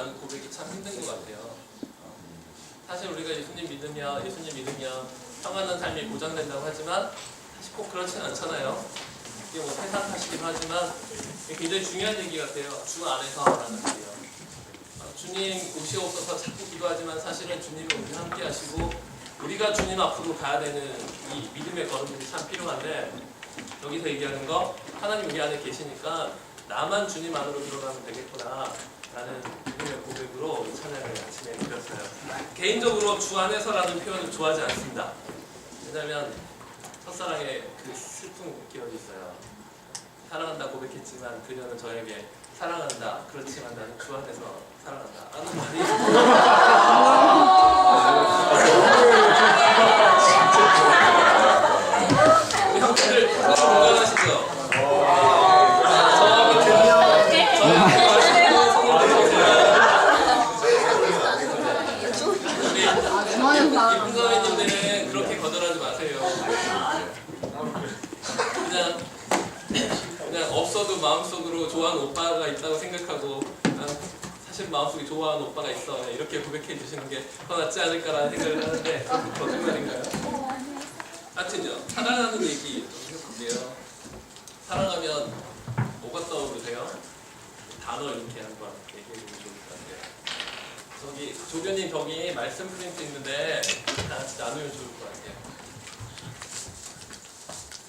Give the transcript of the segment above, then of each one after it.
라는 고백이 참 힘든 것 같아요. 사실 우리가 예수님 믿으면 평안한 삶이 보장된다고 하지만 사실 꼭 그렇진 않잖아요. 이게 뭐 세상 탓이기도 하지만 굉장히 중요한 얘기 같아요. 주 안에서라는 얘기요. 주님 오시옵소서 자꾸 기도하지만 사실은 주님은 우리 함께 하시고 우리가 주님 앞으로 가야 되는 이 믿음의 걸음들이 참 필요한데 여기서 얘기하는 거 하나님 우리 안에 계시니까 나만 주님 안으로 들어가면 되겠구나 라는 믿음의 고백으로 찬양을 아침에 드렸어요. 개인적으로 주 안에서라는 표현을 좋아하지 않습니다. 왜냐하면 첫사랑의 그 슬픔이 끼어 있어요. 사랑한다 고백했지만 그녀는 저에게 사랑한다 그렇지만 나는 주 안에서 사랑한다 라는 말이 우리 형제들 공감하시죠? 이쁜 선배님들은 그렇게 거절하지 마세요. 그냥 없어도 마음속으로 좋아하는 오빠가 있다고 생각하고 난 사실 마음속에 좋아하는 오빠가 있어 이렇게 고백해 주시는 게 더 낫지 않을까라는 생각을 하는데 거짓말인가요? 하여튼요 사랑하는 얘기 좀 해볼게요. 사랑하면 뭐가 떠오르세요? 단어 이렇게 한번 얘기해 보면 좋을 것 같아요. 저기 조교님 저기 말씀 프린트 있는데 다 같이 나누면 좋을 것 같아요.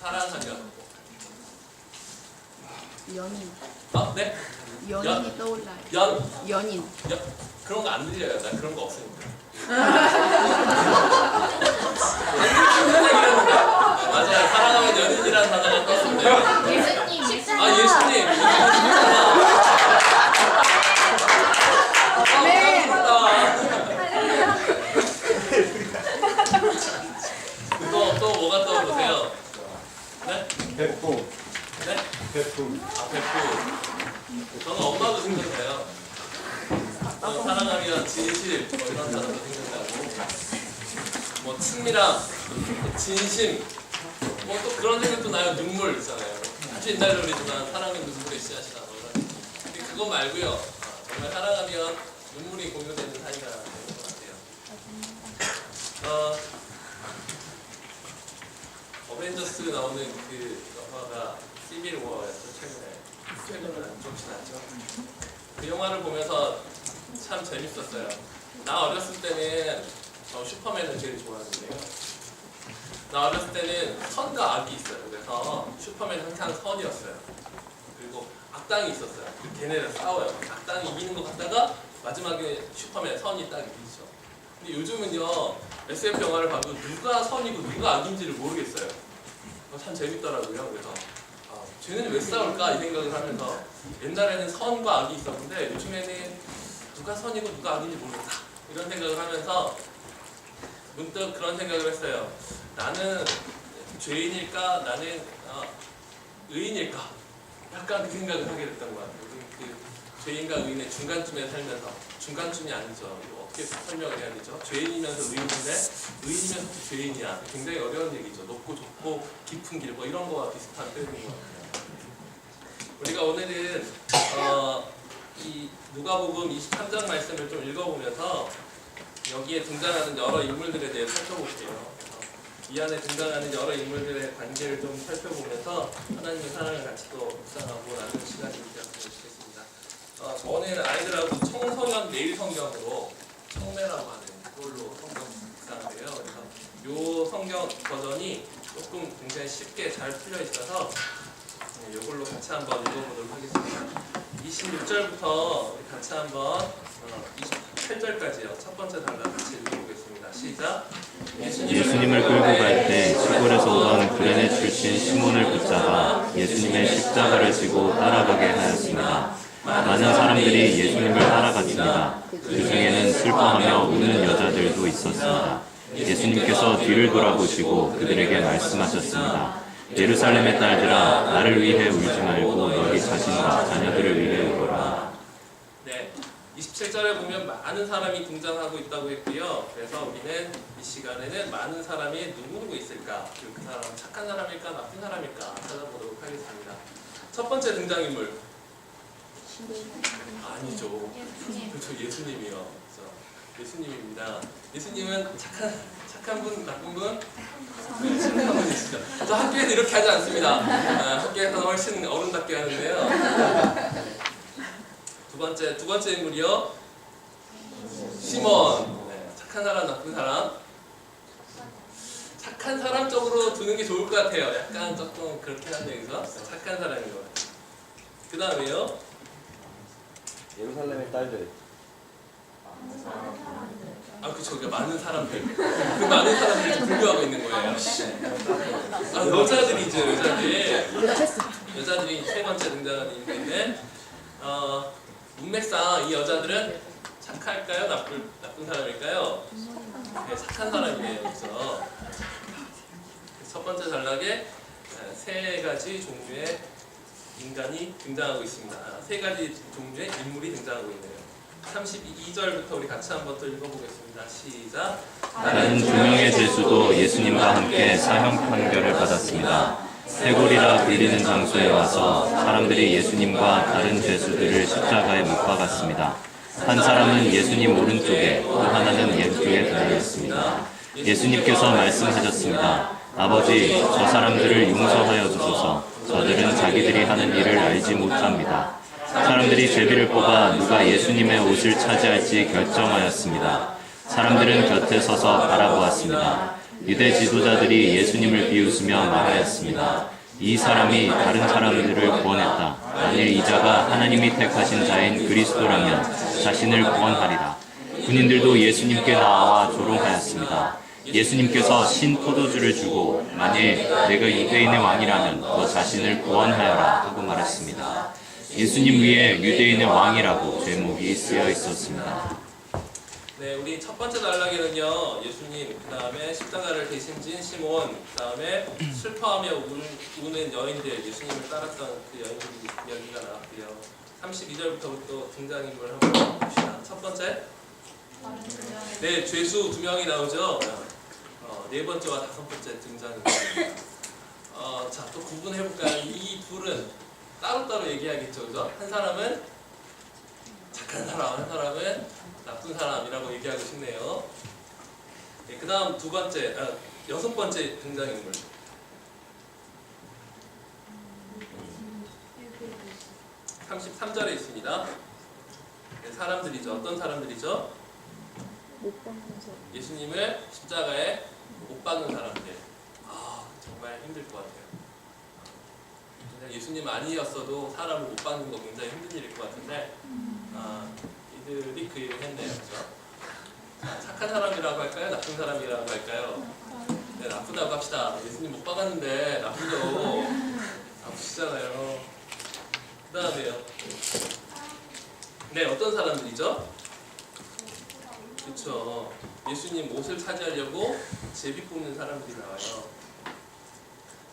사랑하면 연인. 네? 연인이 떠올라요. 연인. 그런 거 안 들려요. 나 그런 거 없으니까. 맞아요. 사랑하면 연인이라는 단어가 떴습니다. 예수님. 예수님. 네. 또 뭐가 떠오르세요? 네? 배품. 네? 배품. 배품. 저는 엄마도 생각해요. 사랑하면 진실 뭐 이런 단어도 생각나고 뭐 친밀함, 진심 뭐 또 그런 생각도 나요. 눈물 있잖아요. 아주 옛날 노래지만 사랑은 눈물의 씨앗이다 뭐 이런. 근데 그거 말고요. 정말 사랑하면 눈물이 공유되는 사이가 되는 것 같아요. 어벤져스 나오는 그 영화가 시빌 워였죠. 최근에 좀 지났죠. 그 영화를 보면서 참 재밌었어요. 나 어렸을 때는 저 슈퍼맨을 제일 좋아하는데요. 나 어렸을 때는 선과 악이 있어요. 그래서 슈퍼맨은 항상 선이었어요. 그리고 악당이 있었어요. 걔네랑 싸워요. 악당이 이기는 것 같다가 마지막에 슈퍼맨 선이 딱 이기죠. 근데 요즘은요 SF 영화를 봐도 누가 선이고 누가 악인지를 모르겠어요. 참 재밌더라고요. 그래서 쟤는 왜 싸울까 이 생각을 하면서 옛날에는 선과 악이 있었는데 요즘에는 누가 선이고 누가 악인지 모르겠다 이런 생각을 하면서 문득 그런 생각을 했어요. 나는 죄인일까 나는 의인일까 약간 그 생각을 하게 됐던 것 같아요. 그 죄인과 의인의 중간쯤에 살면서 중간쯤이 아니죠. 이거 어떻게 설명을 해야 되죠? 죄인이면서 의인인데 의인이면서 죄인이야. 굉장히 어려운 얘기죠. 높고 좁고 깊은 길 뭐 이런 거와 비슷한 표현인 것 같아요. 우리가 오늘은 이 누가복음 23장 말씀을 좀 읽어보면서 여기에 등장하는 여러 인물들에 대해 살펴볼게요. 이 안에 등장하는 여러 인물들의 관계를 좀 살펴보면서 하나님의 사랑을 같이 또 묵상하고 나누는 시간이 되었으면 좋겠습니다. 저는 아이들하고 청소년 내일 성경으로 청매라고 하는 그걸로 성경 묵상을 해요. 그래서 이 성경 버전이 조금 굉장히 쉽게 잘 풀려 있어서 이걸로 같이 한번 읽어보도록 하겠습니다. 26절부터 같이 한번 28절까지요. 첫 번째 단락 같이 읽어보겠습니다. 시작. 예수님을 끌고 갈 때 시골에서 오던 구레네 출신 시몬을 붙잡아 예수님의 십자가를 지고 따라가게 하였습니다. 많은 사람들이 예수님을 따라갔습니다. 그 중에는 슬퍼하며 우는 여자들도 있었습니다. 예수님께서 뒤를 돌아보시고 그들에게 말씀하셨습니다. 예루살렘의 딸들아, 나를 위해 울지 말고 너희 자신과 자녀들을 위해 울어라. 네, 27절에 보면 많은 사람이 등장하고 있다고 했고요. 그래서 우리는 이 시간에는 많은 사람이 누구 있을까? 그 사람은 착한 사람일까? 나쁜 사람일까? 찾아보도록 하겠습니다. 첫 번째 등장인물 아니죠. 그렇죠. 예수님이요. 그렇죠. 예수님입니다. 예수님은 착한 분, 나쁜 분? 네, 착한 분이시죠. 저 학교에서 이렇게 하지 않습니다. 학교에서는 훨씬 어른답게 하는데요. 두 번째 인물이요. 시몬. 네, 착한 사람, 나쁜 사람. 착한 사람 쪽으로 두는 게 좋을 것 같아요. 약간 조금 그렇긴 한데 여기서 착한 사람인 것 같아요. 그 다음에요. 예루살렘의 딸들. 그쵸. 그러니까 많은 사람들. 그 많은 사람들이 분류하고 있는 거예요. 여자들이죠. 여자들이 세 번째 등장하는 인물인데, 문맥상 이 여자들은 착할까요? 나쁜 사람일까요? 네, 착한 사람이에요. 그래서 첫 번째 단락에 세 가지 종류의 인간이 등장하고 있습니다. 세 가지 종류의 인물이 등장하고 있네요. 32절부터 우리 같이 한번 또 읽어보겠습니다. 시작. 다른 두 명의 죄수도 예수님과 함께 사형 판결을 받았습니다. 해골이라 불리는 장소에 와서 사람들이 예수님과 다른 죄수들을 십자가에 못 박았습니다. 한 사람은 예수님 오른쪽에, 또 하나는 왼쪽에 달려있습니다. 예수님께서 말씀하셨습니다. 아버지, 저 사람들을 용서하여 주소서. 저들은 자기들이 하는 일을 알지 못합니다. 사람들이 제비를 뽑아 누가 예수님의 옷을 차지할지 결정하였습니다. 사람들은 곁에 서서 바라보았습니다. 유대 지도자들이 예수님을 비웃으며 말하였습니다. 이 사람이 다른 사람들을 구원했다. 만일 이 자가 하나님이 택하신 자인 그리스도라면 자신을 구원하리라. 군인들도 예수님께 나와 조롱하였습니다. 예수님께서 신 포도주를 주고 만일 내가 유대인의 왕이라면 너 자신을 구원하여라 하고 말했습니다. 예수님 위에 유대인의 왕이라고 제목이 쓰여 있었습니다. 네, 우리 첫 번째 단락에는요, 예수님, 그 다음에 십자가를 대신 진 시몬, 그 다음에 슬퍼하며 우는 여인들, 예수님을 따랐던 그 여인들 이야기가 나왔고요. 32절부터 또 등장인물 한번 봅시다. 첫 번째, 네, 죄수 두 명이 나오죠. 네 번째와 다섯 번째 등장입니다. 자, 또 구분해볼까요? 이 둘은 따로따로 얘기하겠죠, 그죠? 한 사람은 착한 사람, 한 사람은 나쁜 사람이라고 얘기하고 싶네요. 네, 그 다음 여섯 번째 등장인물. 33절에 있습니다. 네, 사람들이죠. 어떤 사람들이죠? 예수님을 십자가에 못 박는 사람들. 정말 힘들 것 같아요. 예수님 아니었어도 사람을 못 박는 거 굉장히 힘든 일일 것 같은데, 이들이 그 일을 했네요. 그렇죠? 착한 사람이라고 할까요? 나쁜 사람이라고 할까요? 네, 나쁘다고 합시다. 예수님 못 박았는데 나쁘죠. 나쁘시잖아요. 그 다음에요. 네, 어떤 사람들이죠? 그렇죠. 예수님 옷을 차지하려고 제비 뽑는 사람들이 나와요.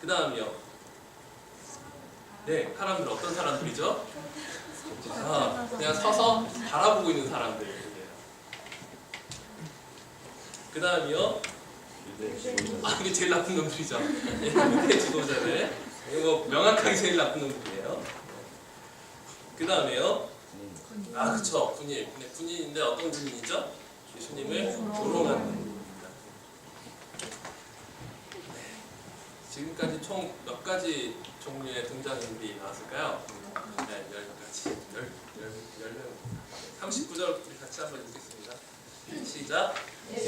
그 다음이요. 네, 사람들 어떤 사람들이죠? 그냥 서서 바라보고 있는 사람들이에요. 그 다음이요. 이게 제일 나쁜 놈들이죠. 유대 지도자들. 이거 명확하게 제일 나쁜 놈들이에요. 그 다음에요. 그쵸. 군인. 네, 군인인데 어떤 군인이죠? 예수님을 조롱하는 군인입니다. 지금까지 총 몇 가지 종류의 등장인물이 나왔을까요? 네, 10가지. 39절 같이 한번 읽겠습니다. 시작.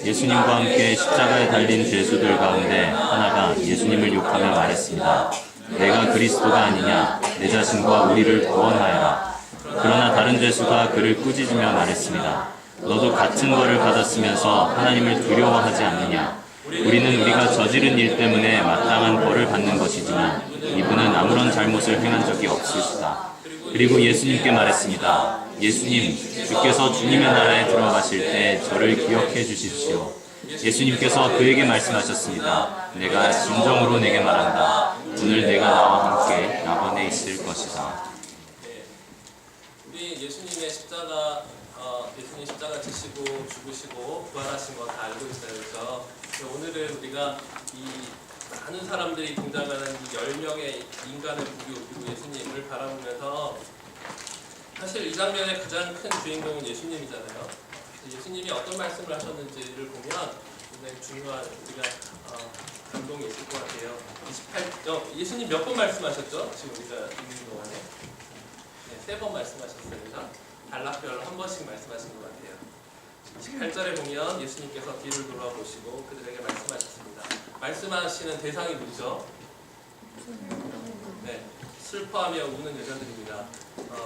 예수님과 함께 십자가에 달린 죄수들 가운데 하나가 예수님을 욕하며 말했습니다. 내가 그리스도가 아니냐? 내 자신과 우리를 구원하여라. 그러나 다른 죄수가 그를 꾸짖으며 말했습니다. 너도 같은 벌을 받았으면서 하나님을 두려워하지 않느냐? 우리는 우리가 저지른 일 때문에 마땅한 벌을 받는 것이지만 이분은 아무런 잘못을 행한 적이 없으시다. 그리고 예수님께 말했습니다. 예수님, 주께서 주님의 나라에 들어가실 때 저를 기억해 주십시오. 예수님께서 그에게 말씀하셨습니다. 내가 진정으로 내게 말한다. 오늘 내가 나와 함께 낙원에 있을 것이다. 우리 예수님의 십자가, 예수님 십자가 지시고 죽으시고 부활하신 거 다 알고 있어요. 그래서 오늘은 우리가 이 많은 사람들이 등장하는 이 10명의 인간을 보고 예수님을 바라보면서 사실 이 장면의 가장 큰 주인공은 예수님이잖아요. 예수님이 어떤 말씀을 하셨는지를 보면 굉장히 중요한 우리가 감동이 있을 것 같아요. 28절 예수님 몇 번 말씀하셨죠? 지금 우리가 읽는 동안에 네, 3번 말씀하셨어요. 그죠? 단락별로 한 번씩 말씀하신 것 같아요. 18절에 보면 예수님께서 뒤를 돌아보시고 그들에게 말씀하셨습니다. 말씀하시는 대상이 누구죠? 네, 슬퍼하며 우는 여자들입니다.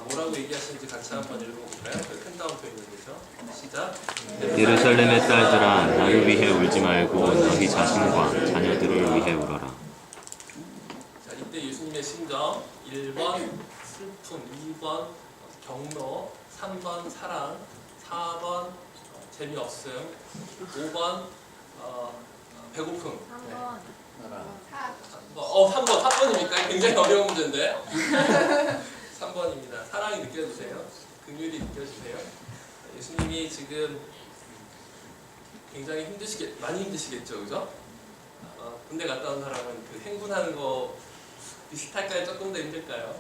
뭐라고 얘기하시는지 같이 한번 읽어볼까요? 큰 따옴표 있는 거죠. 시작. 예루살렘의 딸들아 나를 위해 울지 말고 너희 자신과 자녀들을 위해 울어라. 자, 이때 예수님의 심정 1번 슬픔, 2번 경로, 3번 사랑, 4번 재미없음, 5번 배고픔. 3번입니까? 굉장히 어려운 문제인데. 3번입니다. 사랑이 느껴지세요? 긍휼이 느껴지세요? 예수님이 지금 굉장히 많이 힘드시겠죠, 그죠? 군대 갔다 온 사람은 그 행군하는 거 비슷할까요? 조금 더 힘들까요?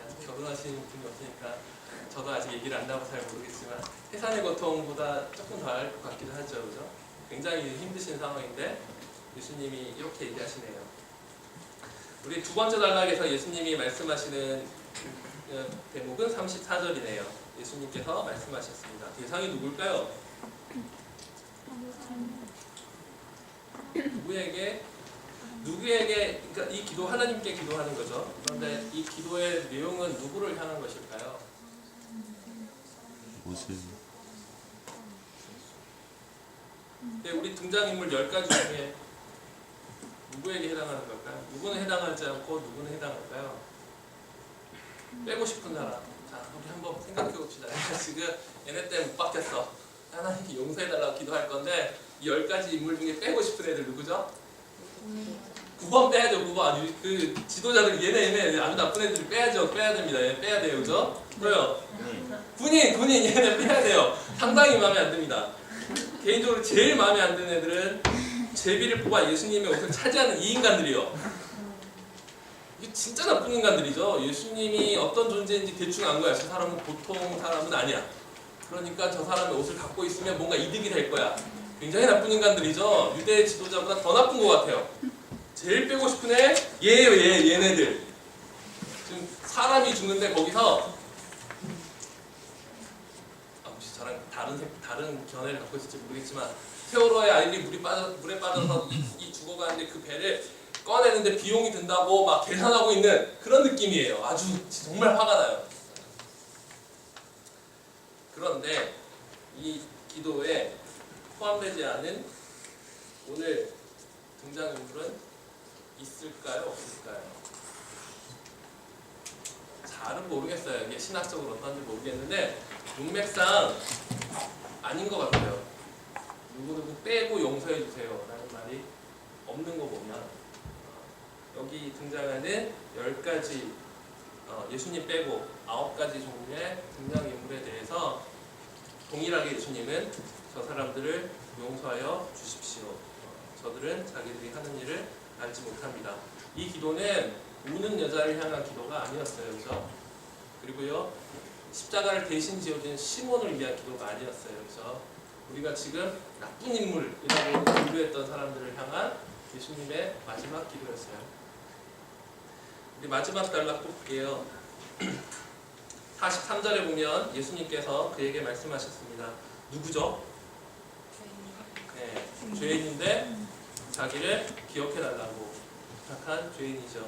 아직 결혼하신 분이 없으니까 저도 아직 얘기를 안 나와서 잘 모르겠지만 해산의 고통보다 조금 더 할 것 같기도 하죠, 그죠? 굉장히 힘드신 상황인데 예수님이 이렇게 얘기하시네요. 우리 두 번째 단락에서 예수님이 말씀하시는 대목은 34절이네요. 예수님께서 말씀하셨습니다. 대상이 누굴까요? 누구에게, 그러니까 이 기도 하나님께 기도하는 거죠. 그런데 이 기도의 내용은 누구를 향한 것일까요? 옷을 네, 우리 등장인물 10가지 중에 누구에게 해당하는 걸까요? 누구는 해당하지 않고 누구는 해당할까요? 빼고 싶은 사람. 자, 우리 한번 생각해 봅시다. 내가 지금 얘네 때문에 못 받겠어. 하나님께 용서해달라고 기도할 건데 이 10가지 인물 중에 빼고 싶은 애들 누구죠? 9번 빼야죠. 9번. 그 지도자들 얘네 아주 나쁜 애들을 빼야죠. 빼야 됩니다. 얘네 빼야 돼요. 그죠? 그래요. 군인 얘네 빼야 돼요. 상당히 마음에 안 듭니다. 개인적으로 제일 마음에 안 드는 애들은 제비를 뽑아 예수님의 옷을 차지하는 이 인간들이요. 이게 진짜 나쁜 인간들이죠. 예수님이 어떤 존재인지 대충 안 거야. 저 사람은 보통 사람은 아니야. 그러니까 저 사람의 옷을 갖고 있으면 뭔가 이득이 될 거야. 굉장히 나쁜 인간들이죠. 유대 지도자보다 더 나쁜 것 같아요. 제일 빼고 싶은 애 얘예요. 얘네들. 지금 사람이 죽는데 거기서 혹시 저랑 다른 견해를 갖고 있을지 모르겠지만 세월호의 아이들이 물에 빠져서 이 죽어가는데 그 배를 꺼내는데 비용이 든다고 막 계산하고 있는 그런 느낌이에요. 아주 정말 화가 나요. 그런데 이 기도에 포함되지 않은 오늘 등장인물은 있을까요? 없을까요? 잘은 모르겠어요. 이게 신학적으로 어떤지 모르겠는데 문맥상 아닌 것 같아요. 누구누구 빼고 용서해 주세요 라는 말이 없는 거 보면 여기 등장하는 10가지 예수님 빼고 9가지 종류의 등장인물에 대해서 동일하게 예수님은 저 사람들을 용서하여 주십시오. 저들은 자기들이 하는 일을 알지 못합니다. 이 기도는 우는 여자를 향한 기도가 아니었어요. 그렇죠? 그리고요 십자가를 대신 지어준 시몬을 위한 기도가 아니었어요. 그렇죠? 우리가 지금 나쁜 인물이라고 분류했던 사람들을 향한 예수님의 마지막 기도였어요. 우리 마지막 단락 볼게요. 43절에 보면 예수님께서 그에게 말씀하셨습니다. 누구죠? 네, 죄인인데 자기를 기억해달라고 부탁한 죄인이죠.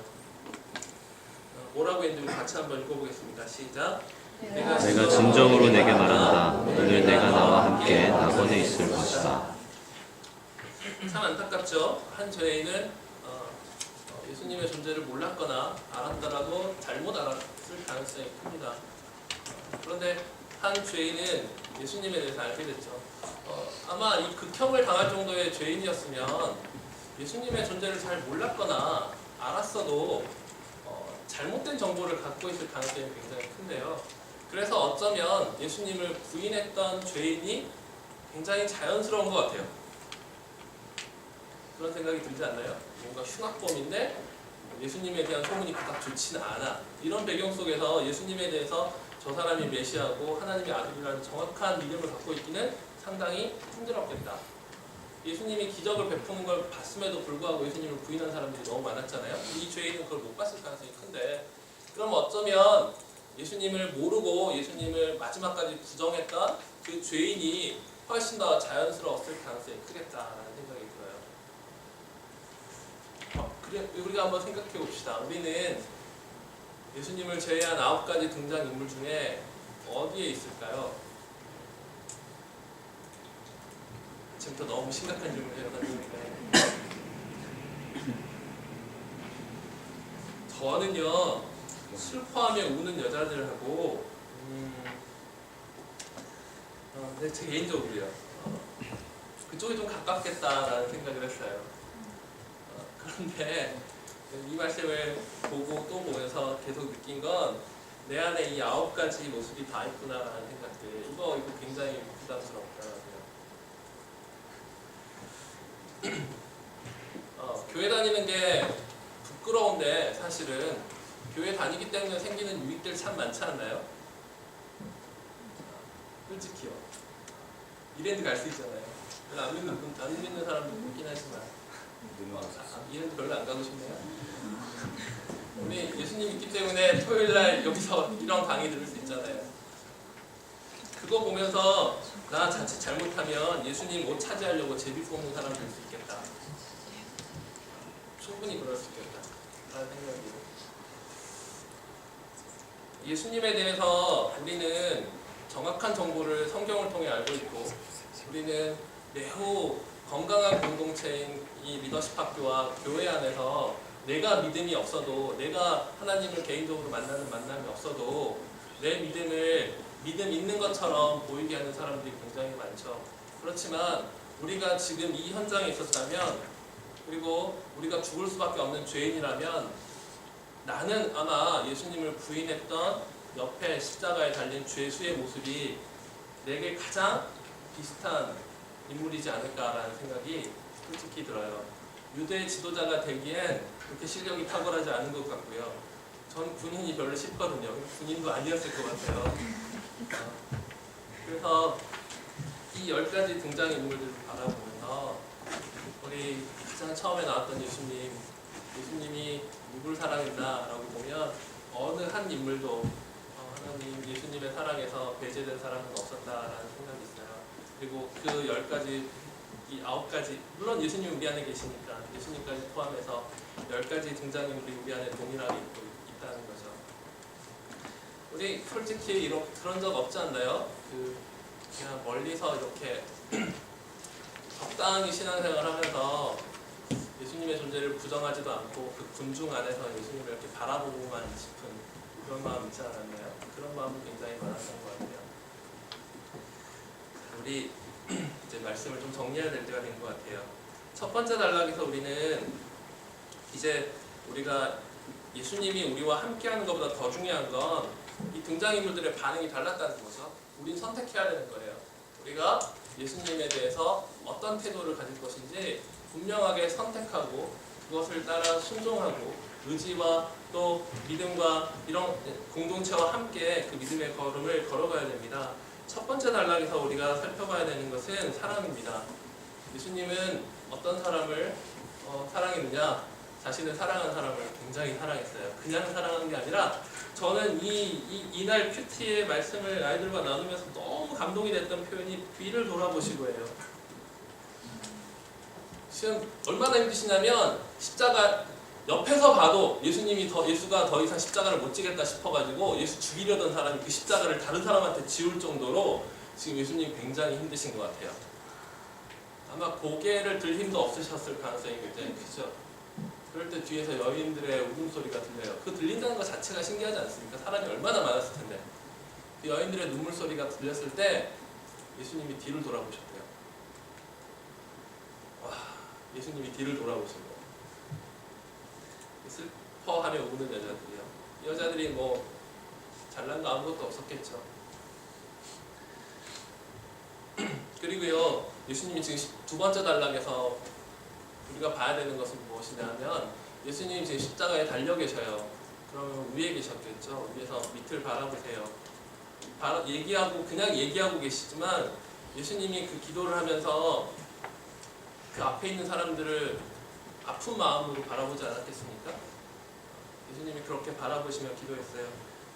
뭐라고 했는지 같이 한번 읽어보겠습니다. 시작. 내가 진정으로 내게 말한다. 오늘 내가 나와 함께 낙원에 있을 것이다. 참 안타깝죠. 한 죄인은 예수님의 존재를 몰랐거나 알았더라도 잘못 알았을 가능성이 큽니다. 그런데 한 죄인은 예수님에 대해서 알게 됐죠. 아마 이 극형을 당할 정도의 죄인이었으면 예수님의 존재를 잘 몰랐거나 알았어도 잘못된 정보를 갖고 있을 가능성이 굉장히 큰데요. 그래서 어쩌면 예수님을 부인했던 죄인이 굉장히 자연스러운 것 같아요. 그런 생각이 들지 않나요? 뭔가 흉악범인데 예수님에 대한 소문이 그닥 좋지는 않아. 이런 배경 속에서 예수님에 대해서 저 사람이 메시아고 하나님의 아들이라는 정확한 믿음을 갖고 있기는 상당히 힘들었겠다. 예수님이 기적을 베푸는 걸 봤음에도 불구하고 예수님을 부인한 사람들이 너무 많았잖아요. 이 죄인은 그걸 못 봤을 가능성이 큰데, 그럼 어쩌면 예수님을 모르고 예수님을 마지막까지 부정했던 그 죄인이 훨씬 더 자연스러웠을 가능성이 크겠다라는 생각이 들어요. 그래, 우리가 한번 생각해 봅시다. 우리는 예수님을 제외한 9가지 등장인물 중에 어디에 있을까요? 지금부터 너무 심각한 질문을 해가지고 저는요, 슬퍼하며 우는 여자들하고 근데 제 개인적으로요, 그쪽이 좀 가깝겠다라는 생각을 했어요. 그런데 이 말씀을 보고 또 보면서 계속 느낀 건 내 안에 이 9가지 모습이 다 있구나라는 생각들. 이거 굉장히 부담스럽더라고요. 교회 다니는 게 부끄러운데 사실은 교회 다니기 때문에 생기는 유익들 참 많지 않나요? 솔직히요. 이랜드 갈 수 있잖아요. 안 믿는 사람도 있긴 하지만 이랜드 별로 안 가고 싶네요. 우리 예수님 있기 때문에 토요일날 여기서 이런 강의 들을 수 있잖아요. 그거 보면서 나 자칫 잘못하면 예수님 옷 차지하려고 제비 뽑는 사람 될 수 있겠다. 충분히 그럴 수 있겠다 라는 생각이 들어요. 예수님에 대해서 우리는 정확한 정보를 성경을 통해 알고 있고, 우리는 매우 건강한 공동체인 이 리더십 학교와 교회 안에서 내가 믿음이 없어도, 내가 하나님을 개인적으로 만나는 만남이 없어도 내 믿음을 믿음 있는 것처럼 보이게 하는 사람들이 굉장히 많죠. 그렇지만 우리가 지금 이 현장에 있었다면, 그리고 우리가 죽을 수밖에 없는 죄인이라면, 나는 아마 예수님을 부인했던 옆에 십자가에 달린 죄수의 모습이 내게 가장 비슷한 인물이지 않을까라는 생각이 솔직히 들어요. 유대 지도자가 되기엔 그렇게 실력이 탁월하지 않은 것 같고요. 전 군인이 별로 싫거든요. 군인도 아니었을 것 같아요. 그래서 이 10가지 등장인물들을 바라보면서 우리 가장 처음에 나왔던 예수님이 누굴 사랑했나라고 보면 어느 한 인물도 하나님 예수님의 사랑에서 배제된 사람은 없었다라는 생각이 있어요. 그리고 그 10가지, 이 9가지, 물론 예수님 우리 안에 계시니까 예수님까지 포함해서 10가지 등장인물이 우리 안에 동일하게 있다는 거죠. 우리 솔직히 그런 적 없지 않나요? 그냥 멀리서 이렇게 적당히 신앙생활을 하면서 예수님의 존재를 부정하지도 않고 그 군중 안에서 예수님을 이렇게 바라보고만 싶은 그런 마음 있지 않았나요? 그런 마음은 굉장히 많았던 것 같아요. 우리 이제 말씀을 좀 정리해야 될 때가 된 것 같아요. 첫 번째 단락에서 우리는 이제 우리가 예수님이 우리와 함께하는 것보다 더 중요한 건 이 등장인물들의 반응이 달랐다는 거죠. 우린 선택해야 되는 거예요. 우리가 예수님에 대해서 어떤 태도를 가질 것인지 분명하게 선택하고 그것을 따라 순종하고 의지와 또 믿음과 이런 공동체와 함께 그 믿음의 걸음을 걸어가야 됩니다. 첫 번째 단락에서 우리가 살펴봐야 되는 것은 사랑입니다. 예수님은 어떤 사람을 사랑했느냐? 자신을 사랑한 사람을 굉장히 사랑했어요. 그냥 사랑한 게 아니라, 저는 이날 큐티의 말씀을 아이들과 나누면서 너무 감동이 됐던 표현이 뒤를 돌아보시고예요. 지금 얼마나 힘드시냐면 십자가 옆에서 봐도 예수가 더 이상 십자가를 못 지겠다 싶어가지고 예수 죽이려던 사람이 그 십자가를 다른 사람한테 지울 정도로 지금 예수님 굉장히 힘드신 것 같아요. 아마 고개를 들 힘도 없으셨을 가능성이 굉장히 크죠. 그럴 때 뒤에서 여인들의 울음소리가 들려요. 그 들린다는 것 자체가 신기하지 않습니까? 사람이 얼마나 많았을 텐데. 그 여인들의 눈물소리가 들렸을 때 예수님이 뒤를 돌아보셨대요. 와, 예수님이 뒤를 돌아보신 거예요. 슬퍼하며 우는 여자들이요. 이 여자들이 뭐 잘난 거 아무것도 없었겠죠. 그리고요, 예수님이 지금 두 번째 단락에서 우리가 봐야 되는 것은 무엇이냐면, 예수님이 지금 십자가에 달려 계셔요. 그러면 위에 계셨겠죠. 위에서 밑을 바라보세요. 그냥 얘기하고 계시지만 예수님이 그 기도를 하면서 그 앞에 있는 사람들을 아픈 마음으로 바라보지 않았겠습니까? 예수님이 그렇게 바라보시며 기도했어요.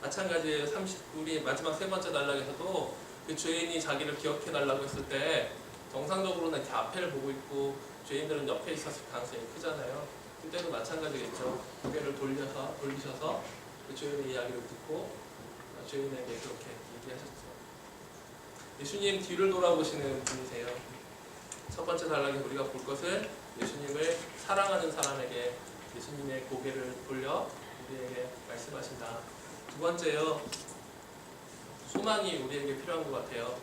마찬가지예요. 우리 마지막 세 번째 단락에서도 그 죄인이 자기를 기억해 달라고 했을 때 정상적으로는 이렇게 앞에를 보고 있고 죄인들은 옆에 있었을 가능성이 크잖아요. 그때도 마찬가지겠죠. 고개를 돌리셔서 그 죄인의 이야기를 듣고 죄인에게 그렇게 얘기하셨죠. 예수님 뒤를 돌아보시는 분이세요. 첫 번째 단락에 우리가 볼 것은 예수님을 사랑하는 사람에게 예수님의 고개를 돌려 우리에게 말씀하신다. 두 번째요. 소망이 우리에게 필요한 것 같아요.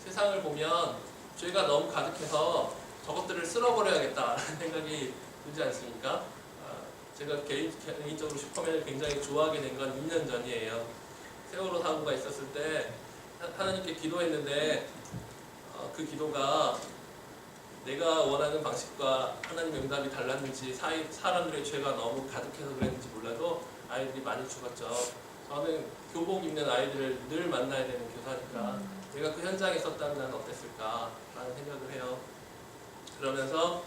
세상을 보면 죄가 너무 가득해서 저것들을 쓸어버려야겠다라는 생각이 들지 않습니까? 제가 개인적으로 슈퍼맨을 굉장히 좋아하게 된 건 2년 전이에요. 세월호 사고가 있었을 때 하나님께 기도했는데 그 기도가 내가 원하는 방식과 하나님의 응답이 달랐는지 사람들의 죄가 너무 가득해서 그랬는지 몰라도 아이들이 많이 죽었죠. 저는 교복 입는 아이들을 늘 만나야 되는 교사니까 내가 그 현장에 있었다면 나는 어땠을까라는 생각을 해요. 그러면서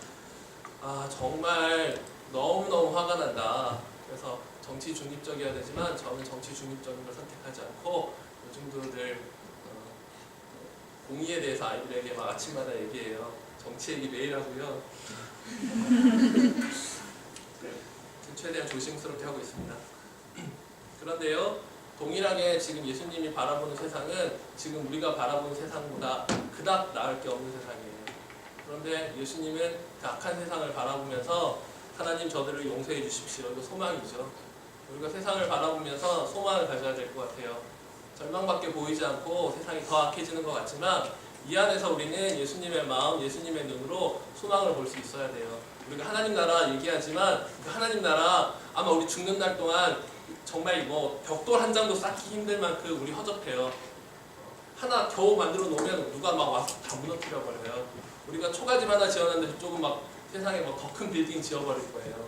정말 너무너무 화가 난다. 그래서 정치 중립적이어야 되지만 저는 정치 중립적인 걸 선택하지 않고 요즘도 늘 공의에 대해서 아이들에게 막 아침마다 얘기해요. 정치 얘기 매일 하고요. 최대한 조심스럽게 하고 있습니다. 그런데요, 동일하게 지금 예수님이 바라보는 세상은 지금 우리가 바라보는 세상보다 그닥 나을 게 없는 세상이에요. 그런데 예수님은 그 악한 세상을 바라보면서 하나님 저들을 용서해 주십시오. 이거 소망이죠. 우리가 세상을 바라보면서 소망을 가져야 될 것 같아요. 절망밖에 보이지 않고 세상이 더 악해지는 것 같지만 이 안에서 우리는 예수님의 마음, 예수님의 눈으로 소망을 볼 수 있어야 돼요. 우리가 하나님 나라 얘기하지만 그 하나님 나라 아마 우리 죽는 날 동안 정말 벽돌 한 장도 쌓기 힘들 만큼 우리 허접해요. 하나 겨우 만들어 놓으면 누가 막 와서 다 무너뜨려 버려요. 우리가 초가집 하나 지어놨는데 저쪽은 막 세상에 더 큰 빌딩 지어버릴 거예요.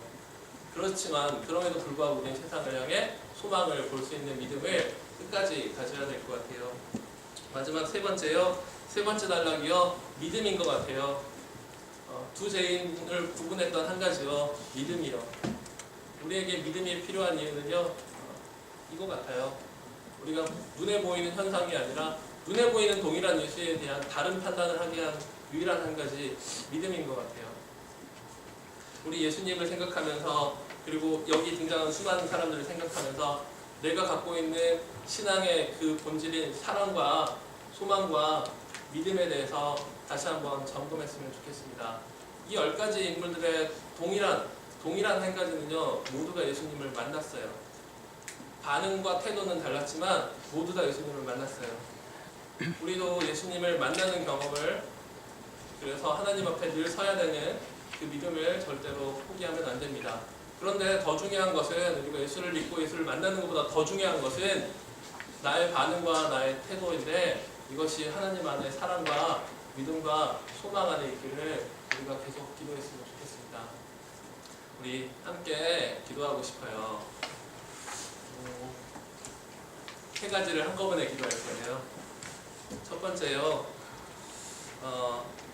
그렇지만 그럼에도 불구하고 우리는 세상을 향해 소망을 볼 수 있는 믿음을 끝까지 가져야 될 것 같아요. 마지막 세 번째 단락이요. 믿음인 것 같아요. 두 죄인을 구분했던 한 가지요. 믿음이요. 우리에게 믿음이 필요한 이유는요. 이거 같아요. 우리가 눈에 보이는 현상이 아니라 눈에 보이는 동일한 예수에 대한 다른 판단을 하게 한 유일한 한 가지 믿음인 것 같아요. 우리 예수님을 생각하면서 그리고 여기 등장하는 수많은 사람들을 생각하면서 내가 갖고 있는 신앙의 그 본질인 사랑과 소망과 믿음에 대해서 다시 한번 점검했으면 좋겠습니다. 이 10가지 인물들의 동일한 한 가지는요. 모두가 예수님을 만났어요. 반응과 태도는 달랐지만 모두 다 예수님을 만났어요. 우리도 예수님을 만나는 경험을 그래서 하나님 앞에 늘 서야 되는 그 믿음을 절대로 포기하면 안 됩니다. 그런데 더 중요한 것은 우리가 예수를 믿고 예수를 만나는 것보다 더 중요한 것은 나의 반응과 나의 태도인데 이것이 하나님 안에 사랑과 믿음과 소망 안에 있기를 우리가 계속 기도했으면 좋겠습니다. 우리 함께 기도하고 싶어요. 세 가지를 한꺼번에 기도할 거예요. 첫 번째요.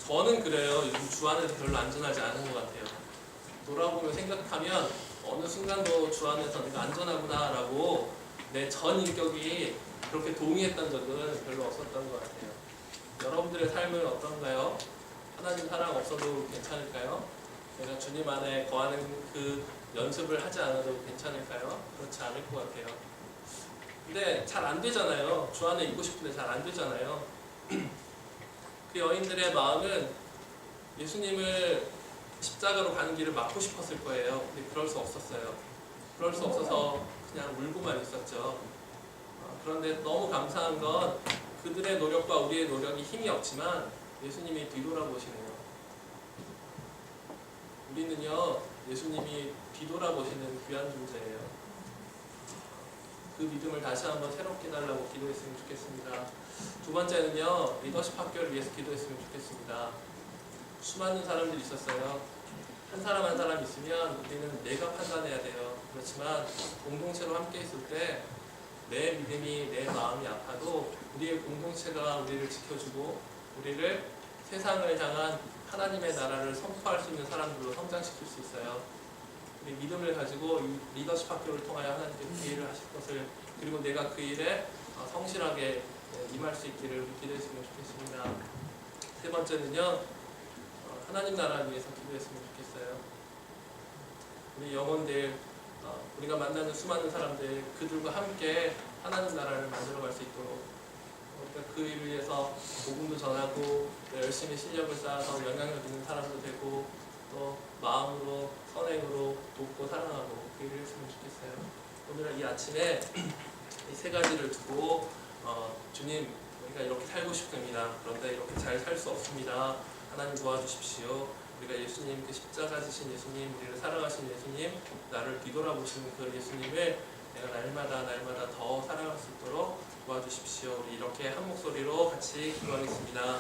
저는 그래요. 요즘 주 안에서 별로 안전하지 않은 것 같아요. 돌아보며 생각하면 어느 순간도 주 안에서 내가 안전하구나라고 내 전 인격이 그렇게 동의했던 적은 별로 없었던 것 같아요. 여러분들의 삶은 어떤가요? 하나님 사랑 없어도 괜찮을까요? 내가 주님 안에 거하는 그 연습을 하지 않아도 괜찮을까요? 그렇지 않을 것 같아요. 근데 잘 안 되잖아요. 주 안에 있고 싶은데 잘 안 되잖아요. 그 여인들의 마음은 예수님을 십자가로 가는 길을 막고 싶었을 거예요. 근데 그럴 수 없었어요. 그럴 수 없어서 그냥 울고만 있었죠. 그런데 너무 감사한 건 그들의 노력과 우리의 노력이 힘이 없지만 예수님이 뒤돌아보시네요. 우리는요, 예수님이 뒤돌아보시는 귀한 존재예요. 그 믿음을 다시 한번 새롭게 달라고 기도했으면 좋겠습니다. 두 번째는요, 리더십 학교를 위해서 기도했으면 좋겠습니다. 수많은 사람들이 있었어요. 한 사람 한 사람 있으면 우리는 내가 판단해야 돼요. 그렇지만 공동체로 함께 있을 때 내 믿음이, 내 마음이 아파도 우리의 공동체가 우리를 지켜주고 우리를 세상을 향한 하나님의 나라를 선포할 수 있는 사람들로 성장시킬 수 있어요. 우리 믿음을 가지고 이 리더십 학교를 통하여 하나님께서 그 일을 하실 것을, 그리고 내가 그 일에 성실하게 임할 수 있기를 기도했으면 좋겠습니다. 세 번째는요, 하나님 나라를 위해서 기도했으면 좋겠어요. 우리 영혼들, 우리가 만나는 수많은 사람들, 그들과 함께 하나님 나라를 만들어갈 수 있도록 우리가 그 일을 위해서 복음도 전하고 열심히 실력을 쌓아서 영향력 있는 사람도 되고 또 마음으로 선행으로 돕고 사랑하고 그 일을 했으면 좋겠어요. 오늘 이 아침에 이 세 가지를 두고 주님, 우리가 이렇게 살고 싶습니다. 그런데 이렇게 잘 살 수 없습니다. 하나님 도와주십시오. 우리가 예수님, 그 십자가 지신 예수님, 우리를 사랑하신 예수님, 나를 뒤돌아보시는 그 예수님을 내가 날마다 더 사랑할 수 있도록 도와주십시오. 우리 이렇게 한 목소리로 같이 기도하겠습니다.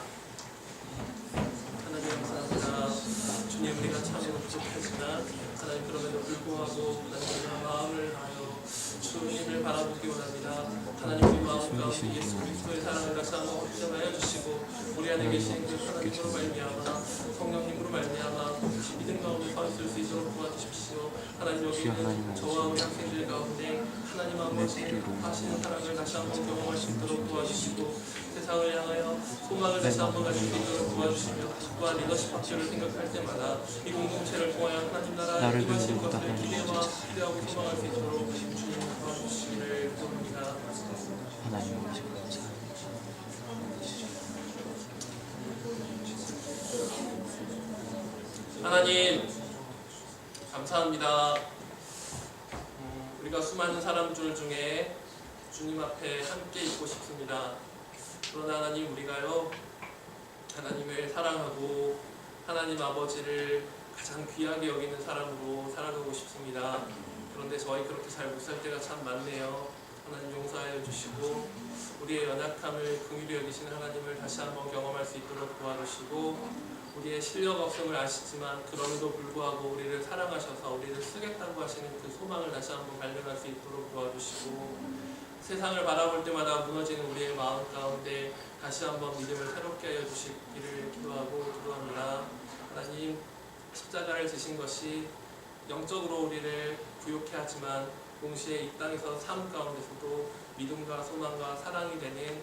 하나님 감사합니다. 주님, 우리가 참 부족하지만 하나님 그럼에도 불구하고 하나님 마음을 다하여 주님을 바라보기 원합니다. 하나님 우리 마음 가운데 예수 그리스도의 사랑을 다시 한번 확증하여 주시고 우리 안에 계신 그 하나님으로 말미암아 성령님으로 말미암아 믿음 가운데 서 있을 수 있도록 도와주십시오. 하나님 여기 있는 저와 우리 학생들 가운데 하나님 아버지 하시는 사랑을 다시 한번 경험할 수 있도록 도와주시고 세상을 향하여 소망을 다시 한번 가질 수 있도록 도와주시며 또한 리더십 학교를 생각할 때마다 이 공동체를 통하여 하나님 나라 임하실 것을 기대하고 소망할 수 있도록 주님 도와주시기를 구합니다. 하나님 감사합니다. 하나님 감사합니다. 우리가 수많은 사람들 중에 주님 앞에 함께 있고 싶습니다. 그러나 하나님 우리가요 하나님을 사랑하고 하나님 아버지를 가장 귀하게 여기는 사람으로 살아가고 싶습니다. 그런데 저희 그렇게 잘 못 살 때가 참 많네요. 하나님 용서하여 주시고 우리의 연약함을 긍휼히 여기시는 하나님을 다시 한번 경험할 수 있도록 도와주시고 우리의 실력 없음을 아시지만 그럼에도 불구하고 우리를 사랑하셔서 우리를 쓰겠다고 하시는 그 소망을 다시 한번 발견할 수 있도록 도와주시고 세상을 바라볼 때마다 무너지는 우리의 마음 가운데 다시 한번 믿음을 새롭게 하여 주시기를 기도합니다. 하나님 십자가를 지신 것이 영적으로 우리를 부욕해 하지만 동시에 이 땅에서 삶 가운데서도 믿음과 소망과 사랑이 되는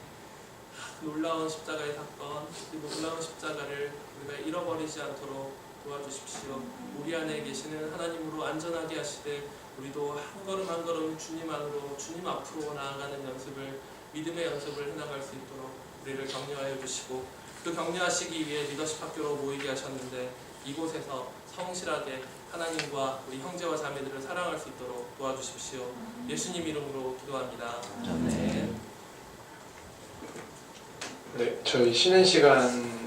놀라운 십자가의 사건, 그 놀라운 십자가를 우리가 잃어버리지 않도록 도와주십시오. 우리 안에 계시는 하나님으로 안전하게 하시되 우리도 한 걸음 한 걸음 주님 안으로 주님 앞으로 나아가는 연습을 믿음의 연습을 해나갈 수 있도록 우리를 격려하여 주시고 그 격려하시기 위해 리더십 학교로 모이게 하셨는데 이곳에서 성실하게 하나님과 우리 형제와 자매들을 사랑할 수 있도록 도와주십시오. 예수님 이름으로 기도합니다. 아멘. 네, 저희 쉬는 시간